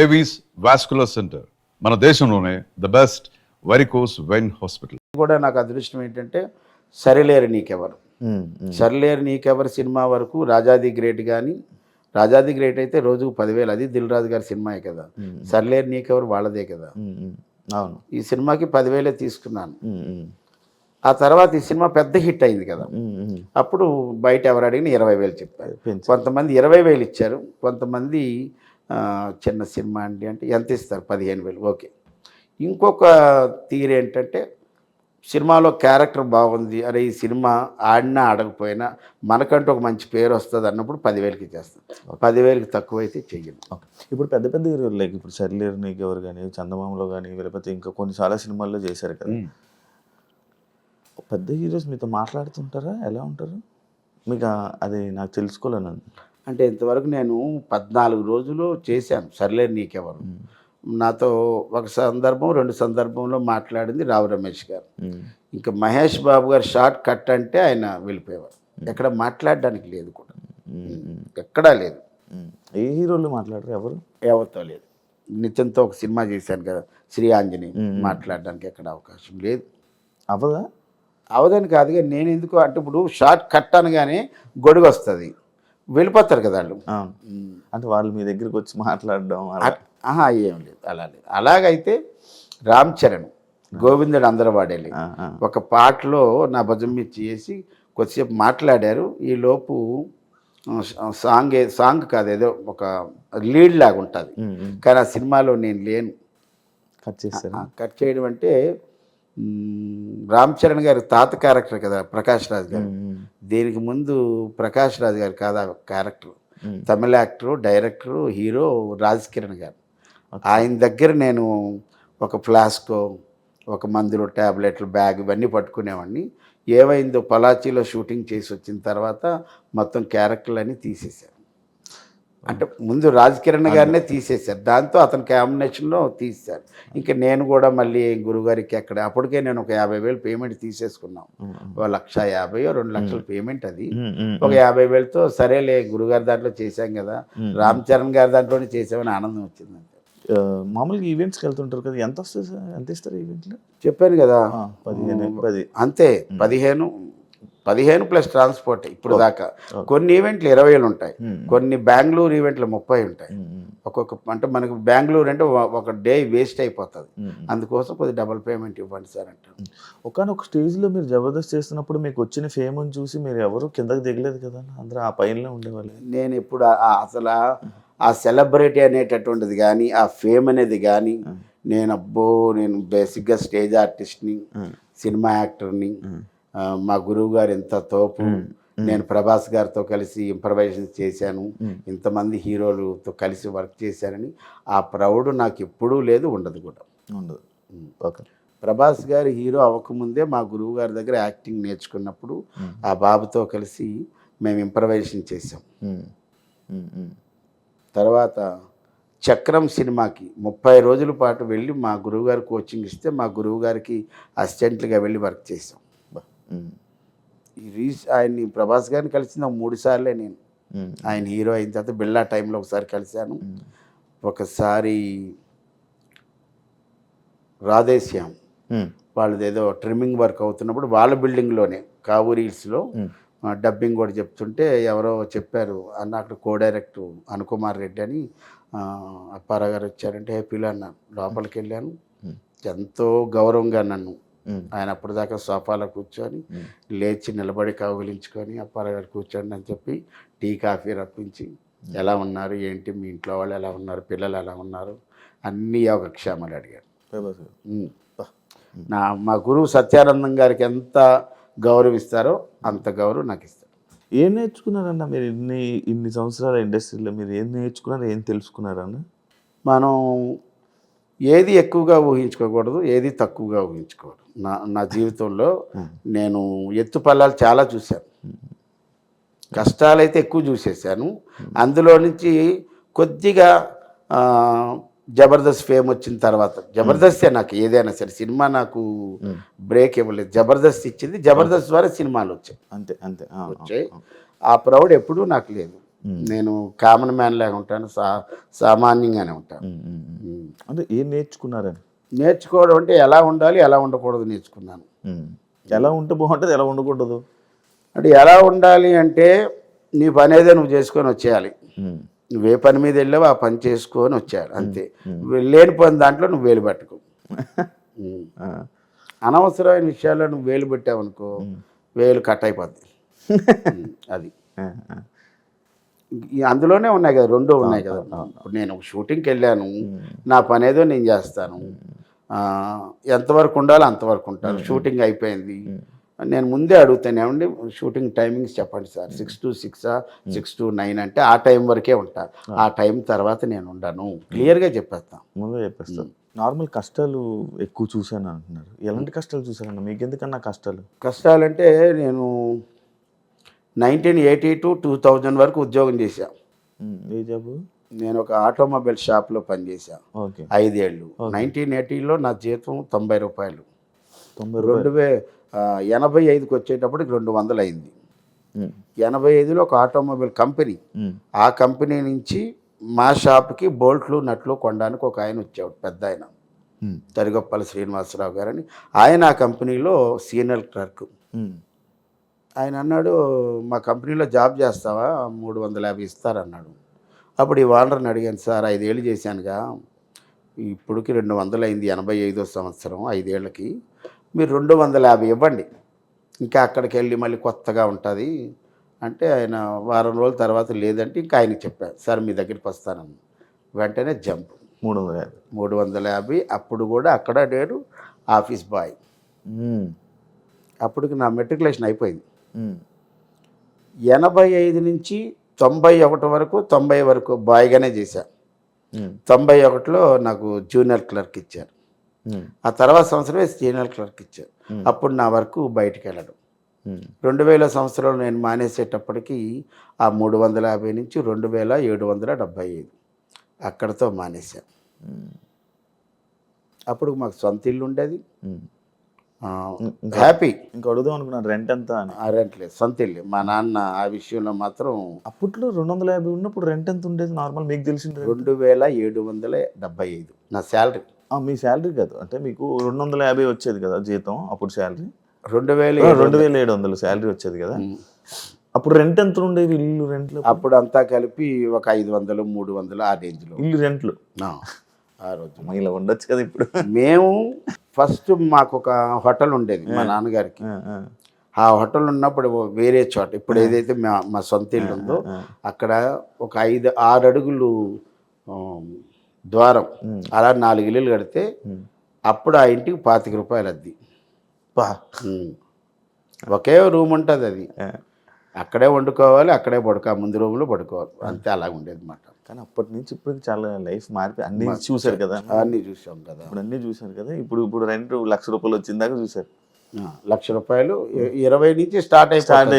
Avis vascular centre మన దేశంలోనే the best varicose vein hospital. కూడా నాకు అదృష్టం ఏంటంటే సరిలేరు నీకెవరు, సరిలేరు నీకెవరు సినిమా వరకు రాజాది గ్రేట్ కానీ, రాజాది గ్రేట్ అయితే రోజుకు 10,000, అది దిల్ రాజు గారి సినిమాయే కదా. సరిలేరు నీకెవరు వాళ్ళదే కదా. అవును, ఈ సినిమాకి 10,000 తీసుకున్నాను. ఆ తర్వాత ఈ సినిమా పెద్ద హిట్ అయింది కదా. అప్పుడు బయట ఎవరు అడిగినా 20,000 చెప్పారు. కొంతమంది 20,000 ఇచ్చారు, కొంతమంది చిన్న సినిమా అండి అంటే ఎంత ఇస్తారు, 15,000. ఓకే. ఇంకొక తీరు ఏంటంటే సినిమాలో క్యారెక్టర్ బాగుంది, అరే ఈ సినిమా ఆడినా ఆడకపోయినా మనకంటూ ఒక మంచి పేరు వస్తుంది అన్నప్పుడు 10,000కి చేస్తాను. 10,000కి తక్కువైతే చెయ్యను. ఇప్పుడు పెద్ద పెద్ద హీరోలు లైక్ ఇప్పుడు సరిలేరు నీకెవరు కానీ, చందమామలో కానీ, లేకపోతే ఇంకా కొన్ని చాలా సినిమాల్లో చేశారు కదా. పెద్ద హీరోస్ మీతో మాట్లాడుతుంటారా, ఎలా ఉంటారు మీకు? అది నాకు తెలుసుకోలేను. అంటే ఇంతవరకు నేను 14 రోజులు చేశాను సర్లేరు నీకెవరు. నాతో ఒక సందర్భం 2 సందర్భంలో మాట్లాడింది రావు రమేష్ గారు. ఇంకా మహేష్ బాబు గారు షార్ట్ కట్ అంటే ఆయన వెళ్ళిపోయేవారు. ఎక్కడ మాట్లాడడానికి లేదు కూడా, ఎక్కడా లేదు. ఏ హీరోలు మాట్లాడరు, ఎవరితో లేదు. నిత్యంతో ఒక సినిమా చేశాను కదా, శ్రీ ఆంజనేయ, మాట్లాడడానికి ఎక్కడ అవకాశం లేదు. అవదని కాదుగా, నేను ఎందుకు అంటే ఇప్పుడు షార్ట్ కట్ అనగానే గొడుగు వస్తుంది, వెళ్ళిపోతారు కదా వాళ్ళు. అంటే వాళ్ళు మీ దగ్గరికి వచ్చి మాట్లాడడం ఏం లేదు, అలా లేదు. అలాగైతే రామ్ చరణ్ గోవిందుడు అందరూ వాడేది ఒక పాటలో నా భుజం మీద చేసి కొద్దిసేపు మాట్లాడారు. ఈ లోపు సాంగ్ కాదు, ఏదో ఒక లీడ్ లాగా ఉంటుంది, కానీ ఆ సినిమాలో నేను లేను. కట్ చేయడం అంటే రామ్ చరణ్ గారి తాత క్యారెక్టర్ కదా ప్రకాష్ రాజ్ గారు. దీనికి ముందు ప్రకాష్ రాజ్ గారు కాదు ఆ character, Tamil actor, director, hero Raj Kiran గారు. ఆయన దగ్గర నేను ఒక ఫ్లాస్కో, ఒక మందులు, ట్యాబ్లెట్లు, బ్యాగ్ ఇవన్నీ పట్టుకునేవాడిని. ఏమైందో పలాచీలో షూటింగ్ చేసి వచ్చిన తర్వాత మొత్తం క్యారెక్టర్లన్నీ తీసేశారు. అంటే ముందు రాజ్ కిరణ్ గారినే తీసేశారు, దాంతో అతని కాంబినేషన్లో తీసేశారు. ఇంకా నేను కూడా మళ్ళీ గురుగారికి ఎక్కడ, అప్పటికే నేను ఒక 50,000 పేమెంట్ తీసేసుకున్నాం. 1,50,000 2 లక్షల పేమెంట్, అది ఒక 50,000తో సరేలే గురుగారి దాంట్లో చేశాం కదా, రామ్ చరణ్ గారి దాంట్లోనే చేసామని ఆనందం వచ్చింది. మామూలుగా ఈవెంట్స్కి వెళ్తుంటారు కదా, ఎంత వస్తుంది సార్, ఎంత ఇస్తారు ఈవెంట్లో? చెప్పాను కదా 15 అంతే. 15 ప్లస్ ట్రాన్స్పోర్ట్ ఇప్పుడు దాకా. కొన్ని ఈవెంట్లు 20,000 ఉంటాయి, కొన్ని బెంగళూరు ఈవెంట్లు 30 ఉంటాయి. ఒక్కొక్క అంటే మనకు బెంగళూరు అంటే ఒక డే వేస్ట్ అయిపోతుంది, అందుకోసం కొద్ది డబుల్ పేమెంట్ ఇవ్వండి సార్ అంటారు. ఒకనొక స్టేజ్లో మీరు జబర్దస్త్ చేస్తున్నప్పుడు మీకు వచ్చిన ఫేమ్ని చూసి మీరు ఎవరు కిందకి దిగలేదు కదా, అందరూ ఆ పైనలో ఉండేవాళ్ళు. నేను ఇప్పుడు అసలు ఆ సెలబ్రిటీ అనేటటువంటిది కానీ, ఆ ఫేమ్ అనేది కానీ, నేను బేసిక్గా స్టేజ్ ఆర్టిస్ట్ని, సినిమా యాక్టర్ని. మా గురువు గారు ఎంత తోపు, నేను ప్రభాస్ గారితో కలిసి ఇంప్రవైజేషన్ చేశాను, ఇంతమంది హీరోలతో కలిసి వర్క్ చేశానని ఆ ప్రౌడ్ నాకు ఎప్పుడూ లేదు, ఉండదు కూడా. ప్రభాస్ గారు హీరో అవ్వకముందే మా గురువు గారి దగ్గర యాక్టింగ్ నేర్చుకున్నప్పుడు ఆ బాబుతో కలిసి మేము ఇంప్రవైజేషన్ చేసాం. తర్వాత చక్రం సినిమాకి 30 రోజుల పాటు వెళ్ళి మా గురువుగారు కోచింగ్ ఇస్తే మా గురువుగారికి అసిస్టెంట్లుగా వెళ్ళి వర్క్ చేసాం. ఆయన్ని ప్రభాస్ గారిని కలిసిన 3 సార్లే నేను. ఆయన హీరో అయిన తర్వాత బిళ్ళా టైంలో ఒకసారి కలిశాను, ఒకసారి రాధేశ్యామ్ వాళ్ళది ఏదో ట్రిమ్మింగ్ వర్క్ అవుతున్నప్పుడు వాళ్ళ బిల్డింగ్లోనే కావూరీస్లో డబ్బింగ్ కూడా చెప్తుంటే ఎవరో చెప్పారు అన్న, అక్కడ కో డైరెక్టర్ అనుకుమార్ రెడ్డి అని అప్పారావు గారు వచ్చారంటే హ్యాపీలో అన్నాను. లోపలికి వెళ్ళాను, ఎంతో గౌరవంగా నన్ను ఆయన అప్పటిదాకా సోఫాలో కూర్చొని లేచి నిలబడి కౌగిలించుకొని అప్పారావు గారు కూర్చోండి అని చెప్పి టీ కాఫీ రప్పించి ఎలా ఉన్నారు ఏంటి, మీ ఇంట్లో వాళ్ళు ఎలా ఉన్నారు, పిల్లలు ఎలా ఉన్నారు, అన్నీ యోగక్షేమాలు అడిగారు. మా గురువు సత్యానందం గారికి ఎంత గౌరవిస్తారో అంత గౌరవం నాకు ఇస్తారు. ఏం నేర్చుకున్నారన్న మీరు ఇన్ని సంవత్సరాల ఇండస్ట్రీలో? మీరు ఏం నేర్చుకున్నారు, ఏం తెలుసుకున్నారన్న? మనం ఏది ఎక్కువగా ఊహించుకోకూడదు, ఏది తక్కువగా ఊహించుకోకూడదు. నా జీవితంలో నేను ఎత్తుపల్లాలు చాలా చూశాను, కష్టాలైతే ఎక్కువ చూసేసాను. అందులో నుంచి కొద్దిగా జబర్దస్త్ ఫేమ్ వచ్చిన తర్వాత, జబర్దస్తే నాకు ఏదైనా సరే, సినిమా నాకు బ్రేక్ ఇవ్వలేదు, జబర్దస్త్ ఇచ్చింది, జబర్దస్త్ ద్వారా సినిమాలు వచ్చాయి. అంతే వచ్చాయి. ఆ ప్రౌడ్ ఎప్పుడూ నాకు లేదు. నేను కామన్ మ్యాన్ లాగా ఉంటాను, సామాన్యంగానే ఉంటాను. అంటే ఏం నేర్చుకున్నారని? నేర్చుకోవడం అంటే ఎలా ఉండాలి, ఎలా ఉండకూడదు నేర్చుకున్నాను. ఎలా ఉంటే బాగుంటుంది, ఎలా ఉండకూడదు అంటే ఎలా ఉండాలి అంటే నీ పని ఏదో నువ్వు చేసుకొని వచ్చేయాలి. నువ్వే పని మీద వెళ్ళావు ఆ పని చేసుకొని వచ్చాడు అంతే. లేని పని దాంట్లో నువ్వు వేలు పట్టుకో. అనవసరమైన విషయాల్లో నువ్వు వేలు పెట్టావనుకో వేలు కట్ అయిపోద్ది. అది అందులోనే ఉన్నాయి కదా, రెండూ ఉన్నాయి కదా. ఇప్పుడు నేను ఒక షూటింగ్కి వెళ్ళాను, నా పని ఏదో నేను చేస్తాను, ఎంతవరకు ఉండాలో అంతవరకు ఉంటాను. షూటింగ్ అయిపోయింది, నేను ముందే అడుగుతాను, ఏమండి షూటింగ్ టైమింగ్స్ చెప్పండి సార్, 6 to 6, 6 to 9 అంటే ఆ టైం వరకే ఉంటా, ఆ టైం తర్వాత నేను ఉండను, క్లియర్గా చెప్పేస్తాను. ముందే చెప్పేస్తాను. నార్మల్ కష్టాలు ఎక్కువ చూశాను అంటున్నారు, ఎలాంటి కష్టాలు చూశారన్న? మీకు ఎందుకన్నా కష్టాలంటే నేను 1980 to 2000 వరకు ఉద్యోగం చేశాను. ఏ జాబు? నేను ఒక ఆటోమొబైల్ షాప్లో పనిచేశాను 5 ఏళ్ళు. 1980లో నా జీతం 90 రూపాయలు. 85కి వచ్చేటప్పటికి 200 అయింది. 85లో ఒక ఆటోమొబైల్ కంపెనీ, ఆ కంపెనీ నుంచి మా షాప్కి బోల్ట్లు నట్లు కొనడానికి ఒక ఆయన వచ్చాడు, పెద్ద ఆయన, తరిగొప్పల శ్రీనివాసరావు గారని. ఆయన ఆ కంపెనీలో సీనియర్ క్లర్క్. ఆయన అన్నాడు, మా కంపెనీలో జాబ్ చేస్తావా, 350 ఇస్తారన్నాడు. అప్పుడు ఈ ఓనర్ని అడిగాను, సార్ 5 ఏళ్ళు చేశానుగా, ఇప్పటికి 200 అయింది, 85వ సంవత్సరం, 5 ఏళ్ళకి మీరు 250 ఇవ్వండి, ఇంకా అక్కడికి వెళ్ళి మళ్ళీ కొత్తగా ఉంటుంది అంటే. ఆయన వారం రోజుల తర్వాత లేదంటే ఇంకా ఆయనకి చెప్పాను, సార్ మీ దగ్గరికి వస్తానని. వెంటనే జంప్ 350. అప్పుడు కూడా అక్కడ నేను ఆఫీస్ బాయ్. అప్పటికి నా మెట్రికులేషన్ అయిపోయింది. 85 నుంచి 91 వరకు, 90 వరకు బాయ్గానే చేశాను. 91లో నాకు జూనియర్ క్లర్క్ ఇచ్చారు. ఆ తర్వాత సంవత్సరమే సీనియర్ క్లర్క్ ఇచ్చారు. అప్పుడు నా వరకు బయటికి వెళ్ళడం. 2000 సంవత్సరంలో నేను మానేసేటప్పటికి ఆ 350 నుంచి 2775 అక్కడతో మానేశాను. అప్పుడు మాకు సొంత ఇల్లు ఉండేది, హ్యాపీ. ఇంకా అడుగుదాం అనుకున్నాను, రెంట్ ఎంత అని. రెంట్ లేదు, సొంత ఇల్లు. మా నాన్న ఆ విషయంలో మాత్రం. అప్పట్లో 250 ఉన్నప్పుడు రెంట్ ఎంత ఉండేది నార్మల్ మీకు తెలిసింది? 2775 నా శాలరీ. మీ శాలరీ కాదు, అంటే మీకు 250 వచ్చేది కదా జీతం, అప్పుడు శాలరీ 2700 శాలరీ వచ్చేది కదా. అప్పుడు రెంట్ ఎంత ఉండేది, ఇల్లు రెంట్లు? అప్పుడు అంతా కలిపి ఒక 500, 300 ఆ రేంజ్లో ఇల్లు రెంట్లు ఆ రోజు. ఇలా ఉండొచ్చు కదా ఇప్పుడు. మేము ఫస్ట్ మాకు ఒక హోటల్ ఉండేది మా నాన్నగారికి. ఆ హోటల్ ఉన్నప్పుడు వేరే చోట, ఇప్పుడు ఏదైతే మా సొంత ఇల్లు ఉందో అక్కడ ఒక 5-6 అడుగులు ద్వారం, అలా 4 ఇల్లులు కడితే అప్పుడు ఆ ఇంటికి 25 రూపాయలు అద్దె. ఒకే రూమ్ ఉంటుంది, అది అక్కడే వండుకోవాలి, అక్కడే ముందు రూమ్లో పడుకోవాలి, అంతే. అలాగ ఉండేది అన్నమాట. కానీ అప్పటి నుంచి ఇప్పుడు చాలా లైఫ్ మారిపోయి అన్ని చూసారు కదా. అన్నీ చూసాం కదా, ఇప్పుడు అన్నీ చూసారు కదా. ఇప్పుడు రెంట్ 1,00,000 రూపాయలు వచ్చిందాక చూసారు. 1,00,000 రూపాయలు 20 నుంచి స్టార్ట్ అయిపోయింది.